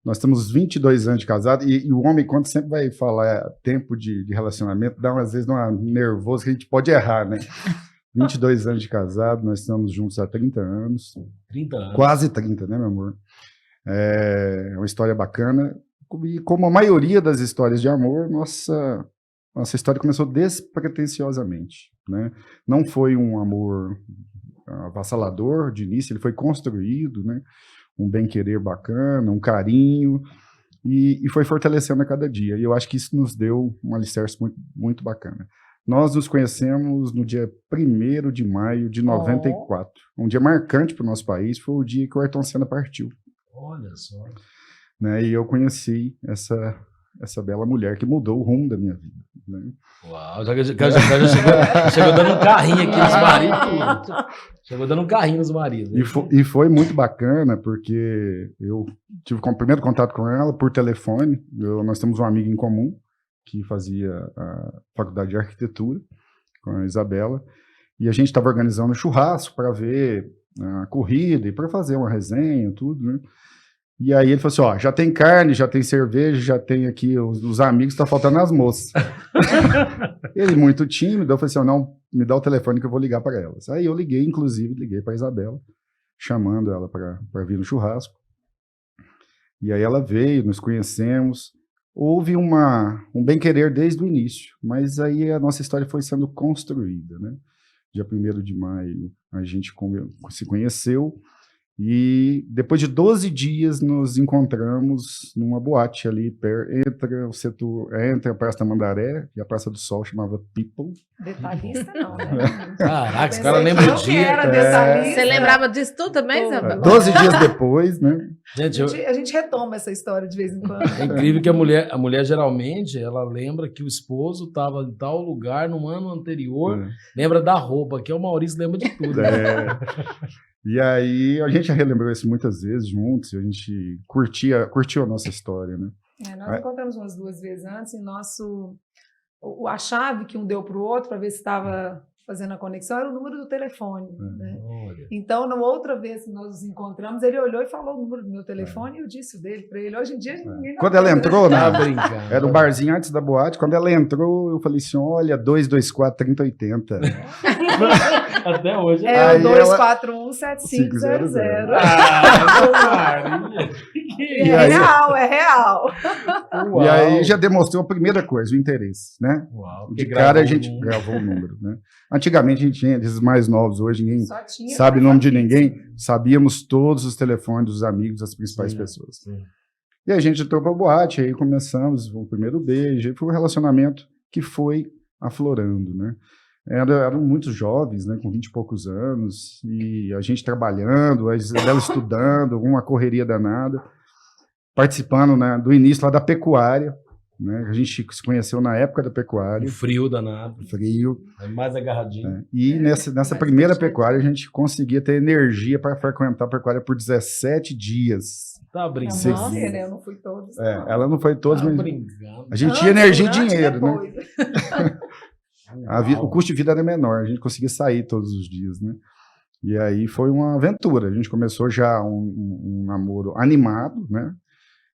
Nós temos 22 anos de casado e o homem, quando sempre vai falar tempo de relacionamento, dá às vezes uma nervoso que a gente pode errar, né? 22 anos de casado, nós estamos juntos há 30 anos. 30 anos. Quase 30, né, meu amor? É uma história bacana. E como a maioria das histórias de amor, nossa história começou despretensiosamente, né? Não foi um amor avassalador de início, ele foi construído, né? Um bem-querer bacana, um carinho, e foi fortalecendo a cada dia. E eu acho que isso nos deu um alicerce muito, muito bacana. Nós nos conhecemos no dia 1º de maio de 94. Um dia marcante para o nosso país, foi o dia que o Ayrton Senna partiu. Olha só. Né? E eu conheci essa bela mulher que mudou o rumo da minha vida. Né? Uau, já chegou dando um carrinho aqui nos maridos. Chegou dando um carrinho nos maridos. E foi muito bacana, porque eu tive o primeiro contato com ela por telefone. Nós temos um amigo em comum que fazia a faculdade de arquitetura com a Isabela, e a gente estava organizando um churrasco para ver a corrida e para fazer uma resenha, tudo, né? E aí ele falou assim, ó, já tem carne, já tem cerveja, já tem aqui os amigos, tá faltando as moças. Ele muito tímido, eu falei assim, não, me dá o telefone que eu vou ligar para elas. Aí eu liguei para a Isabela, chamando ela para vir no churrasco. E aí ela veio, nos conhecemos. Houve um bem-querer desde o início, mas aí a nossa história foi sendo construída, né? Dia 1º de maio a gente se conheceu, e depois de 12 dias nos encontramos numa boate ali, entre a Praça da Mandaré e a Praça do Sol, chamava People. Detalhista não, né? Caraca, esse cara lembra o dia. Você lembrava disso tudo também, Isabela? 12 dias depois, né? Gente, a gente retoma essa história de vez em quando. É incrível que a mulher geralmente, ela lembra que o esposo estava em tal lugar no ano anterior, lembra da roupa, que o Maurício lembra de tudo. Né? E aí a gente já relembrou isso muitas vezes juntos, e a gente curtiu a nossa história, né? Nós encontramos umas 2 vezes antes, e a chave que um deu para o outro para ver se estava fazendo a conexão era o número do telefone. Né? Então, na outra vez que nós nos encontramos, ele olhou e falou o número do meu telefone, e eu disse o dele para ele. Hoje em dia, ninguém Quando ela entrou, né? Era um barzinho antes da boate. Quando ela entrou, eu falei assim: olha, 224-3080. Até hoje. É o 241-7500. Maria. É real. Uau. E aí já demonstrou a primeira coisa, o interesse, né? Uau, de cara a gente gravou o número, né? Antigamente a gente tinha, esses mais novos, hoje ninguém sabe o nome de ninguém, sabíamos todos os telefones dos amigos das principais pessoas. Sim. E a gente entrou pra boate, aí começamos o primeiro beijo, aí foi um relacionamento que foi aflorando, né? Eram muitos jovens, né, com 20 e poucos anos, e a gente trabalhando, a Isabela estudando, uma correria danada, participando, né, do início lá da pecuária, né, a gente se conheceu na época da pecuária. Um frio danado. Frio. Mais agarradinho. E nessa primeira pecuária a gente conseguia ter energia para frequentar a pecuária por 17 dias. Tá brincando. Nossa, né? Eu não fui todos. Ela não foi todos, tá mas brincando. A gente tinha energia e dinheiro, né? O custo de vida era menor, a gente conseguia sair todos os dias, né? E aí foi uma aventura, a gente começou já um namoro animado, né?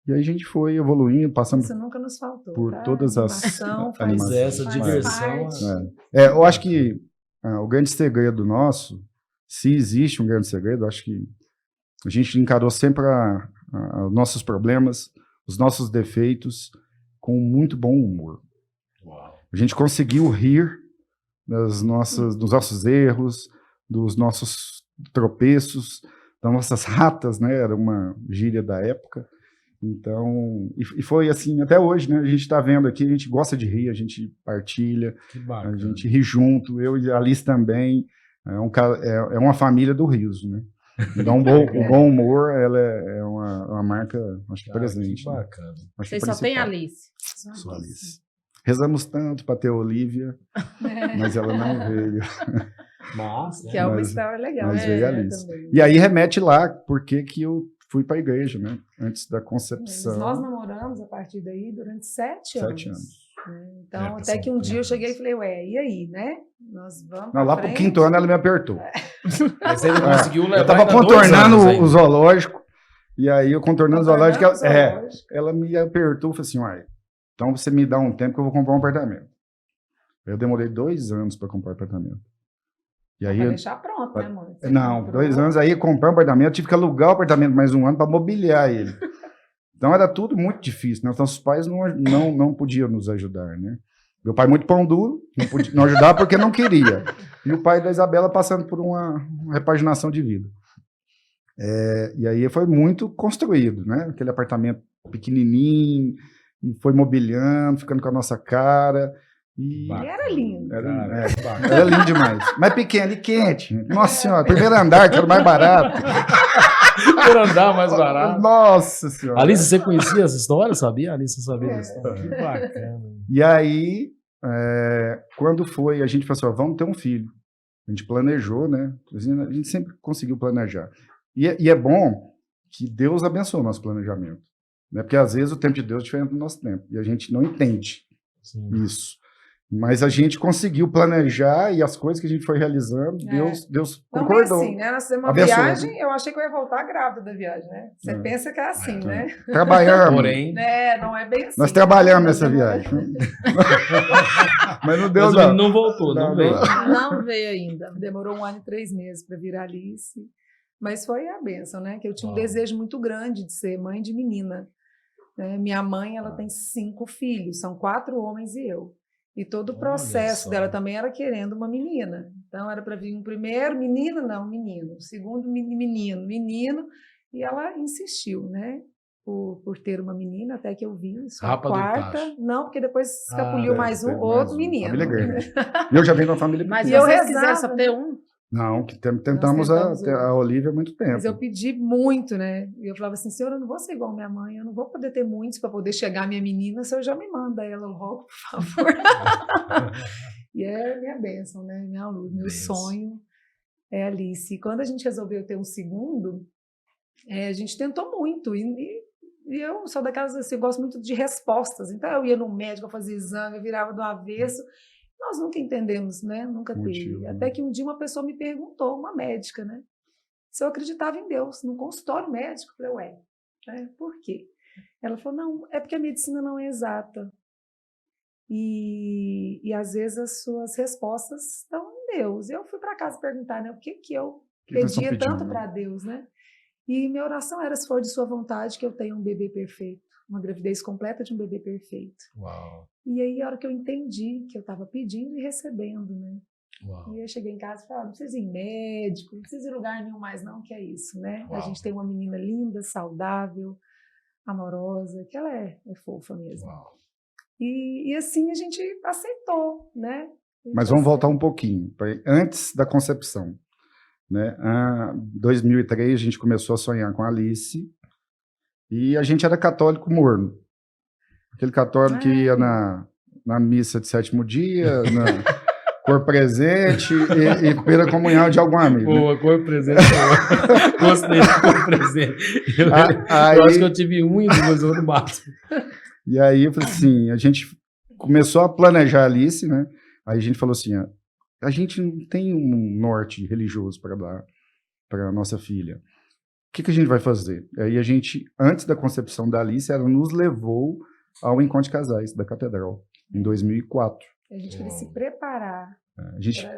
E aí a gente foi evoluindo, passando Isso nunca nos faltou, por tá? todas as animações. Essa diversão. Eu acho que o grande segredo nosso, se existe um grande segredo, acho que a gente encarou sempre os nossos problemas, os nossos defeitos com muito bom humor. A gente conseguiu rir dos nossos erros, dos nossos tropeços, das nossas ratas, né? Era uma gíria da época. Então, e foi assim até hoje, né? A gente está vendo aqui, a gente gosta de rir, a gente partilha, a gente ri junto, eu e a Alice também. É uma família do riso, né? Então, o bom humor, ela é uma marca, acho que presente. Que bacana. Né? Vocês só tem a Alice. Só Alice. Rezamos tanto para ter a Olivia, mas ela não veio. Que é uma história legal. Mas veio a Alice. E aí remete lá, porque que eu fui para a igreja, né? Antes da concepção. Nós namoramos a partir daí durante 7 anos. 7 anos. Então, até que um dia eu cheguei e falei, e aí, né? Nós vamos lá pro 5º ano ela me apertou. Mas ele conseguiu levar. Eu estava contornando o zoológico, E aí, eu contornando o zoológico, Contornando o zoológico. ela me apertou e falou assim, uai, então você me dá um tempo que eu vou comprar um apartamento. Eu demorei 2 anos para comprar um apartamento. E aí, Pra deixar pronto, né, amor? Você não, comprou. 2 anos, aí eu comprei um apartamento, tive que alugar o apartamento mais 1 ano para mobiliar ele. Então era tudo muito difícil, né? Então os pais não podiam nos ajudar, né? Meu pai muito pão duro, não ajudava porque não queria. E o pai da Isabela passando por uma repaginação de vida. E aí foi muito construído, né? Aquele apartamento pequenininho, e foi mobiliando, ficando com a nossa cara. E era lindo. Era lindo demais. Mas pequeno e quente. Nossa senhora, primeiro andar, que era o mais barato. Primeiro andar mais barato. Nossa senhora. Alice, você conhecia essa história? Sabia? Alice sabia dessa história. Que bacana. E aí, quando foi, a gente falou assim, vamos ter um filho. A gente planejou, né? A gente sempre conseguiu planejar. E é bom que Deus abençoe o nosso planejamento. Né? Porque às vezes o tempo de Deus é diferente do nosso tempo. E a gente não entende isso. Mas a gente conseguiu planejar e as coisas que a gente foi realizando, Deus concordou. Assim, né? Nós fizemos uma viagem, eu achei que eu ia voltar grávida da viagem, né? Você pensa que é assim, né? Trabalhamos. Porém... não é bem assim. Nós trabalhamos nessa viagem. Mas não deu, não. Não voltou, não veio. Não veio ainda. Demorou 1 ano e 3 meses para virar Alice. Mas foi a bênção, né? Que eu tinha um desejo muito grande de ser mãe de menina. Minha mãe, ela tem 5 filhos, são 4 homens e eu. E todo o processo dela também era querendo uma menina. Então, era para vir um primeiro menino, não, menino. O segundo, menino. E ela insistiu, né? Por ter uma menina, até que eu vi. Só a quarta. Não, porque depois escapuliu mais outro menino. Família grande. Eu já venho de uma família pequena. Mas eu vocês quiseram só ter um? Não, que tentamos a Olivia há muito tempo. Mas eu pedi muito, né? E eu falava assim, senhor, eu não vou ser igual minha mãe, eu não vou poder ter muitos para poder chegar a minha menina, o senhor já me manda ela logo, por favor. E é minha bênção, né? Minha luz, meu sonho é Alice. E quando a gente resolveu ter um segundo, a gente tentou muito. E eu sou daquelas, assim, eu gosto muito de respostas. Então eu ia no médico, eu fazia exame, eu virava do avesso. Nós nunca entendemos, né? Nunca teve. Até que um dia uma pessoa me perguntou, uma médica, né? Se eu acreditava em Deus, num consultório médico. Eu falei, por quê? Ela falou, não, é porque a medicina não é exata. E às vezes as suas respostas estão em Deus. Eu fui para casa perguntar, né? O que eu pedia tanto para Deus, né? E minha oração era, se for de sua vontade, que eu tenha um bebê perfeito. Uma gravidez completa de um bebê perfeito. Uau. E aí, a hora que eu entendi que eu estava pedindo e recebendo, né? Uau. E eu cheguei em casa e falei, não precisa ir em médico, não precisa ir em lugar nenhum mais não, que é isso, né? Uau. A gente tem uma menina linda, saudável, amorosa, que ela é fofa mesmo. Uau. E assim a gente aceitou, né? Mas vamos voltar um pouquinho, antes da concepção. Né? Em 2003, a gente começou a sonhar com a Alice, e a gente era católico morno. Aquele católico que ia na missa de 7º dia, na cor presente e primeira comunhão de algum amigo. Boa, né? Cor presente. Gostei da cor presente. Eu acho que eu tive 1 e 2 no máximo. E aí, eu falei assim, a gente começou a planejar a Alice, né? Aí a gente falou assim, a gente não tem um norte religioso para dar para a nossa filha. O que a gente vai fazer? Aí a gente, antes da concepção da Alice, ela nos levou ao Encontro de Casais da Catedral, em 2004. A gente queria se preparar. A gente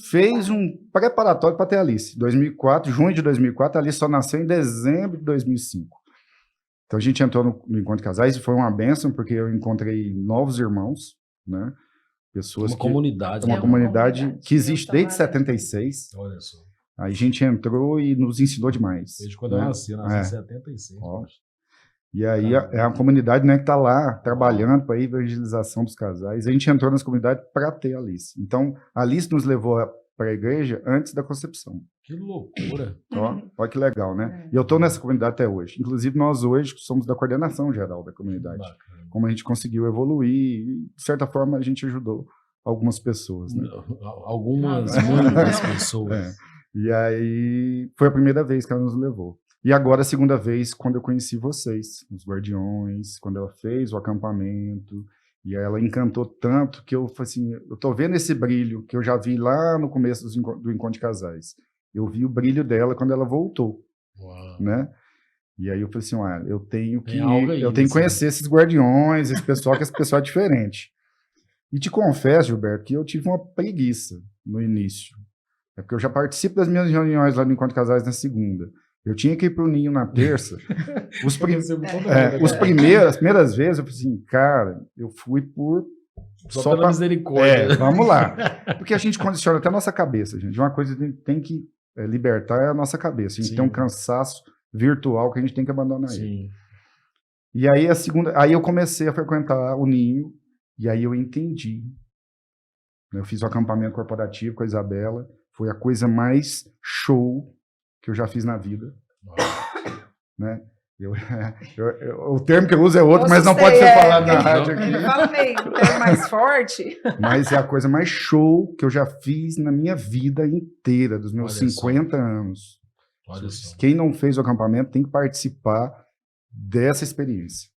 fez um preparatório para ter a Alice. 2004, junho de 2004, a Alice só nasceu em dezembro de 2005. Então a gente entrou no Encontro de Casais e foi uma bênção, porque eu encontrei novos irmãos, né? Pessoas uma comunidade. Uma comunidade que existe desde 76. Olha só. Aí a gente entrou e nos ensinou demais. Desde quando eu nasci em 76. E aí é a comunidade, né, que está lá trabalhando para a evangelização dos casais. A gente entrou nessa comunidade para ter a Alice. Então, a Alice nos levou para a igreja antes da concepção. Que loucura. Olha que legal, né? E eu estou nessa comunidade até hoje. Inclusive, nós hoje somos da coordenação geral da comunidade. Bacana. Como a gente conseguiu evoluir, e, de certa forma, a gente ajudou algumas pessoas, né? Muitas pessoas. E aí, foi a primeira vez que ela nos levou. E agora, a segunda vez, quando eu conheci vocês, os Guardiões, quando ela fez o acampamento, e ela encantou tanto que eu falei assim, eu tô vendo esse brilho que eu já vi lá no começo do Encontro de Casais. Eu vi o brilho dela quando ela voltou, né? E aí eu falei assim, olha, eu tenho que aí, conhecer esses guardiões, esse pessoal, que esse pessoal é diferente. E te confesso, Gilberto, que eu tive uma preguiça no início. É porque eu já participo das minhas reuniões lá no Encontro de Casais na segunda. Eu tinha que ir pro Ninho na terça. As primeiras vezes eu falei assim, cara, eu fui por... Só pela misericórdia. Vamos lá. Porque a gente condiciona até a nossa cabeça, gente. Uma coisa que tem que libertar é a nossa cabeça. A gente tem um cansaço virtual que a gente tem que abandonar ele. E aí aí eu comecei a frequentar o Ninho, e aí eu entendi. Eu fiz o acampamento corporativo com a Isabela, foi a coisa mais show que eu já fiz na vida. Né? O termo que eu uso é outro, mas não pode ser falado na rádio aqui. Ele fala meio, um termo mais forte. Mas é a coisa mais show que eu já fiz na minha vida inteira, dos meus 50 anos. Quem não fez o acampamento tem que participar dessa experiência.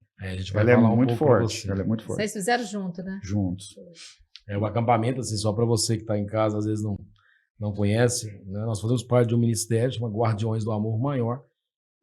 Ela é muito forte. Ela é muito forte. Vocês fizeram junto, né? Juntos. O acampamento, assim, só para você que está em casa, às vezes não conhece, né? Nós fazemos parte de um ministério chamado Guardiões do Amor Maior,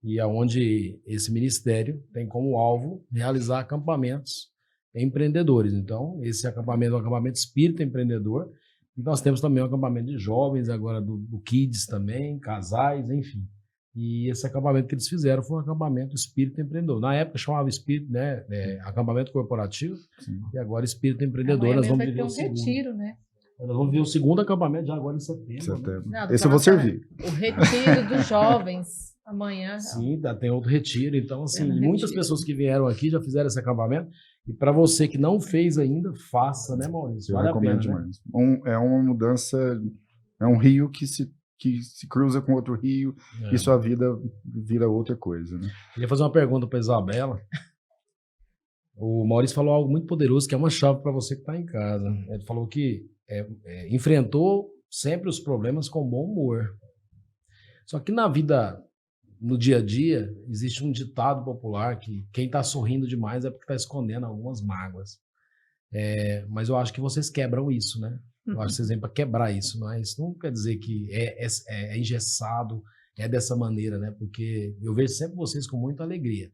e aonde esse ministério tem como alvo realizar acampamentos empreendedores. Então, esse acampamento é um acampamento espírita empreendedor. E nós temos também um acampamento de jovens, agora do Kids também, casais, enfim. E esse acampamento que eles fizeram foi um acampamento espírita empreendedor. Na época chamava espírito, né? Acampamento corporativo. Sim. E agora espírita empreendedor. Nós vamos viver o segundo. Retiro, né? Nós vamos ver o segundo acampamento já agora em setembro. Não, esse eu vou servir. O retiro dos jovens amanhã. Sim, tem outro retiro. Então, assim, muitas pessoas que vieram aqui já fizeram esse acampamento. E para você que não fez ainda, faça, né, Maurício? Vale a pena, demais. É uma mudança, é um rio que se cruza com outro rio e sua vida vira outra coisa, né? Queria fazer uma pergunta para Isabela. O Maurício falou algo muito poderoso, que é uma chave para você que está em casa. Ele falou que enfrentou sempre os problemas com bom humor. Só que na vida, no dia a dia, existe um ditado popular que quem está sorrindo demais é porque está escondendo algumas mágoas. Mas eu acho que vocês quebram isso, né? Eu acho que vocês vêm para quebrar isso, mas não quer dizer que é engessado, é dessa maneira, né? Porque eu vejo sempre vocês com muita alegria.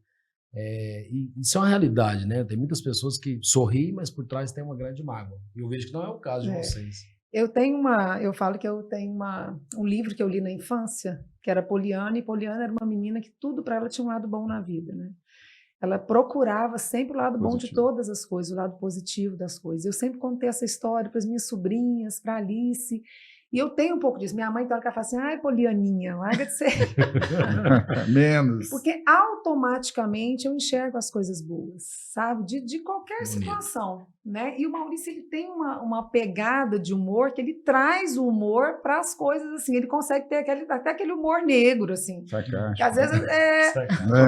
E isso é uma realidade, né? Tem muitas pessoas que sorriem, mas por trás tem uma grande mágoa. E eu vejo que não é o caso de vocês. Eu falo que eu tenho um livro que eu li na infância, que era Poliana, e Poliana era uma menina que tudo para ela tinha um lado bom na vida, né? Ela procurava sempre o lado bom de todas as coisas, o lado positivo das coisas. Eu sempre contei essa história para as minhas sobrinhas, para Alice, e eu tenho um pouco disso. Minha mãe, então, ela fala assim, ai, Polianinha, larga de ser. Menos. Porque automaticamente eu enxergo as coisas boas, sabe? De qualquer situação, né? E o Maurício, ele tem uma pegada de humor, que ele traz o humor para as coisas, assim, ele consegue ter até aquele humor negro, assim. Sarcástico. Que às vezes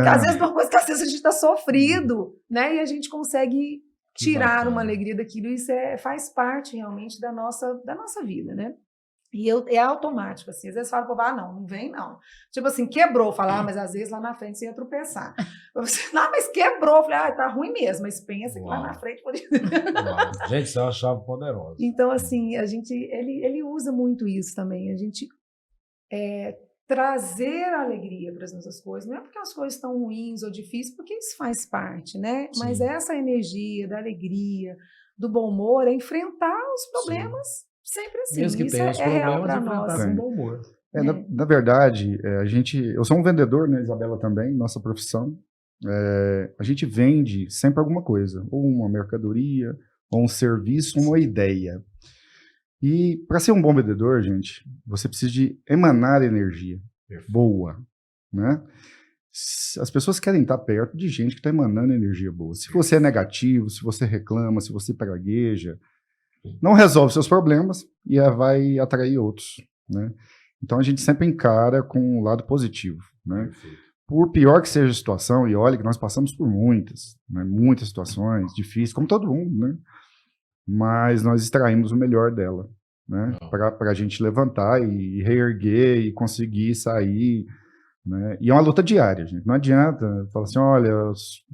às vezes uma coisa que às vezes a gente está sofrido, né? E a gente consegue tirar uma alegria daquilo, e isso faz parte realmente da nossa vida, né? E é automático, assim, às vezes fala, pô, não vem não. Tipo assim, quebrou, falar, mas às vezes lá na frente você ia tropeçar. Não, mas quebrou, falei, tá ruim mesmo, mas pensa que lá na frente pode... Gente, isso é uma chave poderosa. Então, assim, ele usa muito isso também, a gente trazer alegria para as nossas coisas, não é porque as coisas estão ruins ou difíceis, porque isso faz parte, né? Sim. Mas essa energia da alegria, do bom humor, é enfrentar os problemas. Sim. Sempre assim, mesmo que isso tenha os real para nós. Com bom humor. Na verdade, eu sou um vendedor, né, Isabela também, nossa profissão. A gente vende sempre alguma coisa, ou uma mercadoria, ou um serviço, uma ideia. E para ser um bom vendedor, gente, você precisa de emanar energia boa, né? As pessoas querem estar perto de gente que está emanando energia boa. Se você é negativo, se você reclama, se você pragueja, não resolve seus problemas e vai atrair outros, né? Então a gente sempre encara com o lado positivo, né? Por pior que seja a situação, e olha que nós passamos por muitas, né? Muitas situações difíceis, como todo mundo, né? Mas nós extraímos o melhor dela, né? Para a gente levantar e reerguer e conseguir sair, né? E é uma luta diária, gente. Não adianta falar assim, olha,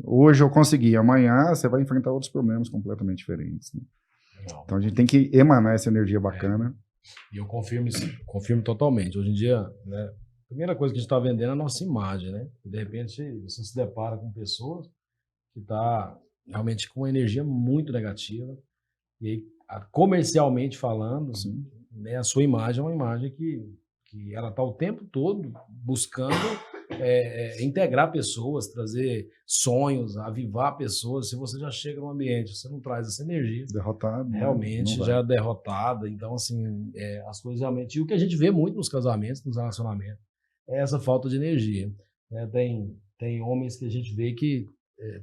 hoje eu consegui, amanhã você vai enfrentar outros problemas completamente diferentes, né? Então a gente tem que emanar essa energia bacana. E eu confirmo totalmente. Hoje em dia, né, primeira coisa que a gente está vendendo é a nossa imagem, né? E, de repente, você se depara com pessoas que tá realmente com uma energia muito negativa. E aí, comercialmente falando, né, a sua imagem é uma imagem que ela está o tempo todo buscando integrar pessoas, trazer sonhos, avivar pessoas. Se você já chega num ambiente, você não traz essa energia, Derrotado. realmente já é derrotada. Então, assim, as coisas realmente... E o que a gente vê muito nos casamentos, nos relacionamentos, é essa falta de energia. Né? Tem homens que a gente vê que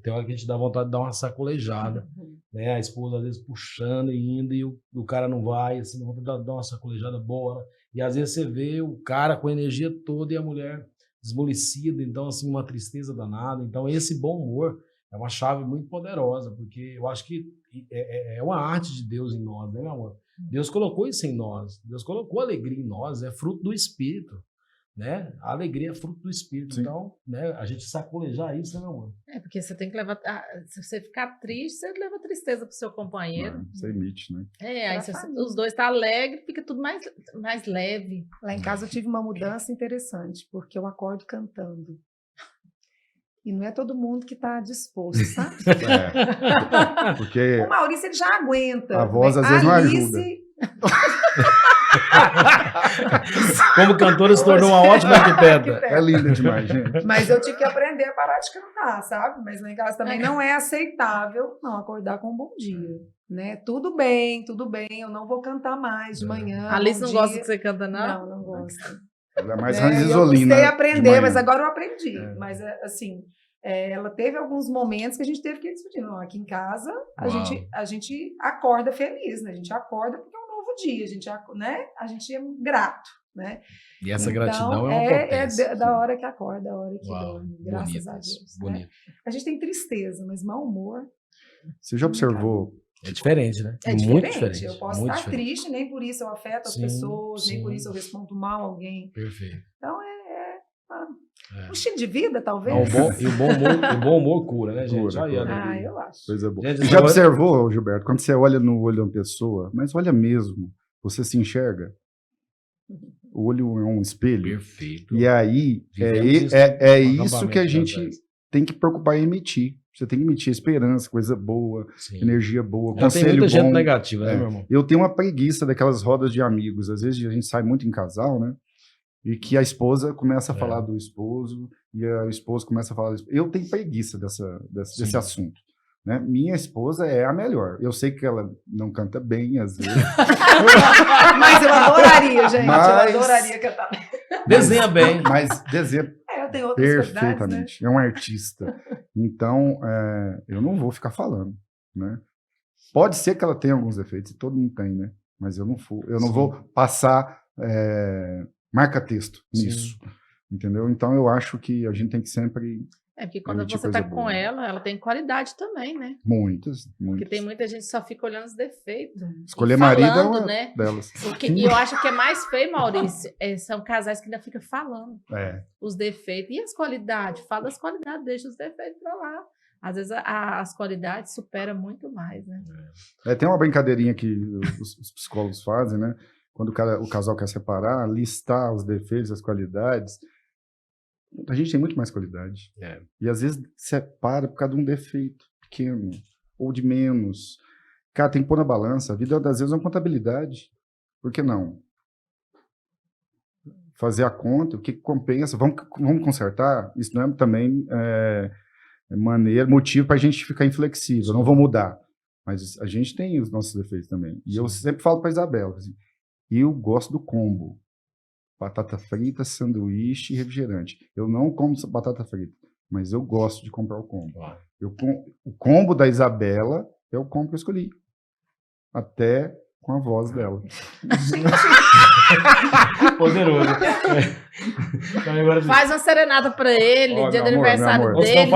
tem hora que a gente dá vontade de dar uma sacolejada, né? A esposa às vezes puxando e indo, e o cara não vai, assim, não dá uma sacolejada boa, né? E às vezes você vê o cara com a energia toda e a mulher esmorecida, então assim, uma tristeza danada. Então esse bom humor é uma chave muito poderosa, porque eu acho que é uma arte de Deus em nós, né, meu amor? Deus colocou isso em nós, Deus colocou alegria em nós, é fruto do Espírito. Né? A alegria é fruto do Espírito. Sim. Então, né, a gente sacolejar isso, né, meu amor? Porque você tem que levar... se você ficar triste, você leva tristeza pro seu companheiro. Você emite, né? Aí os dois estão alegres, fica tudo mais leve. Lá em casa eu tive uma mudança interessante, porque eu acordo cantando. E não é todo mundo que está disposto, sabe? Porque o Maurício, ele já aguenta. A voz, às vezes, não ajuda. Como cantora, se tornou uma ótima arquiteta. É linda demais, gente. Mas eu tive que aprender a parar de cantar, sabe? Mas lá em casa também não é aceitável não acordar com um bom dia. Né? Tudo bem, eu não vou cantar mais de manhã. A Alice não gosta que você canta, não? Não gosta. Ela é mais ranzisolina. Eu precisei aprender, mas agora eu aprendi. Mas, assim, ela teve alguns momentos que a gente teve que discutir. Não, aqui em casa, a gente acorda feliz, né? A gente acorda porque é um novo dia, a gente é grato, né? E essa gratidão é uma potência. É da hora que acorda, da hora que dorme, graças a Deus. Bonito. Né? A gente tem tristeza, mas mau humor... Você já observou... É diferente, né? É muito diferente. Eu posso estar triste, nem por isso eu afeto as pessoas, nem por isso eu respondo mal a alguém. Perfeito. Então, um estilo de vida, talvez. O bom humor cura, né, gente? Cura. Eu acho. Coisa boa. Gente, já observou, Gilberto, quando você olha no olho de uma pessoa, mas olha mesmo, você se enxerga? O olho é um espelho. Perfeito. E aí, isso que a gente tem que preocupar em emitir. Você tem que emitir esperança, coisa boa, energia boa, conselho bom. Tem muita gente negativa, né, meu irmão? Eu tenho uma preguiça daquelas rodas de amigos. Às vezes a gente sai muito em casal, né? E que a esposa começa a falar do esposo e o esposo começa a falar do esposo. Eu tenho preguiça desse assunto. Né? Minha esposa é a melhor. Eu sei que ela não canta bem, às vezes. Mas eu adoraria, gente. Eu adoraria cantar. Desenha bem. Mas desenha eu tenho outras perfeitamente. Né? É um artista. Então, eu não vou ficar falando. Né? Pode ser que ela tenha alguns defeitos, e todo mundo tem, né? Mas eu não vou passar marca-texto nisso. Entendeu? Então, eu acho que a gente tem que sempre... porque quando você tá com ela tem qualidade também, né? Muitas. Porque tem muita gente que só fica olhando os defeitos. Escolher marido é uma delas. E eu acho que é mais feio, Maurício, são casais que ainda ficam falando os defeitos. E as qualidades? Fala das qualidades, deixa os defeitos pra lá. Às vezes as qualidades superam muito mais, né? Tem uma brincadeirinha que os psicólogos fazem, né? Quando o casal quer separar, listar os defeitos, as qualidades... A gente tem muito mais qualidade. E às vezes separa por causa de um defeito pequeno ou de menos. Cara, tem que pôr na balança. A vida, às vezes, é uma contabilidade. Por que não? Fazer a conta, o que compensa. Vamos consertar? Isso não é também motivo para a gente ficar inflexível. Não vou mudar. Mas a gente tem os nossos defeitos também. E eu sempre falo para a Isabela, assim, eu gosto do combo. Batata frita, sanduíche e refrigerante. Eu não como batata frita, mas eu gosto de comprar o combo. O combo da Isabela é o combo que eu escolhi. Até com a voz dela. Poderoso. Faz uma serenata pra ele, dia do aniversário dele.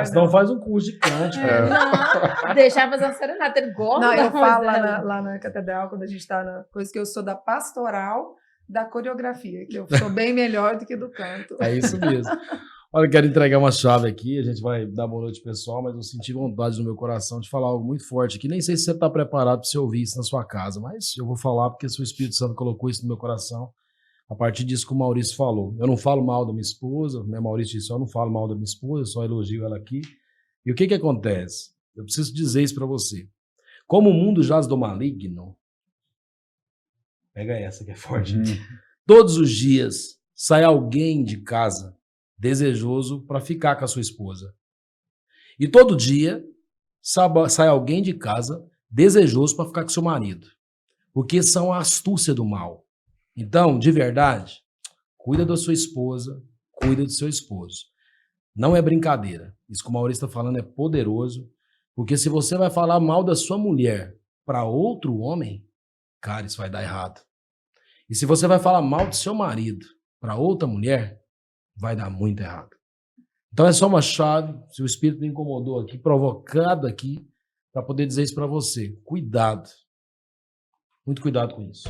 Então faz um curso de cântico. Não, deixar fazer uma serenata. Ele gosta. Não, eu falo lá na catedral, quando a gente está na coisa, que eu sou da pastoral da coreografia, que eu sou bem melhor do que do canto. É isso mesmo. Olha, eu quero entregar uma chave aqui, a gente vai dar boa noite pessoal, mas eu senti vontade no meu coração de falar algo muito forte aqui. Nem sei se você está preparado para você ouvir isso na sua casa, mas eu vou falar porque o Espírito Santo colocou isso no meu coração. a partir disso que o Maurício falou. Eu não falo mal da minha esposa, né? Maurício disse, eu não falo mal da minha esposa, eu só elogio ela aqui. E o que acontece? Eu preciso dizer isso para você. Como o mundo jaz do maligno, pega essa que é forte. Todos os dias sai alguém de casa desejoso para ficar com a sua esposa. E todo dia sai alguém de casa desejoso para ficar com seu marido. Porque são a astúcia do mal. Então, de verdade, cuida da sua esposa, cuida do seu esposo. Não é brincadeira. Isso que o Maurício está falando é poderoso. Porque se você vai falar mal da sua mulher para outro homem, cara, isso vai dar errado. E se você vai falar mal do seu marido para outra mulher, vai dar muito errado. Então é só uma chave, se o Espírito me incomodou aqui, provocado aqui, para poder dizer isso para você. Cuidado. Muito cuidado com isso.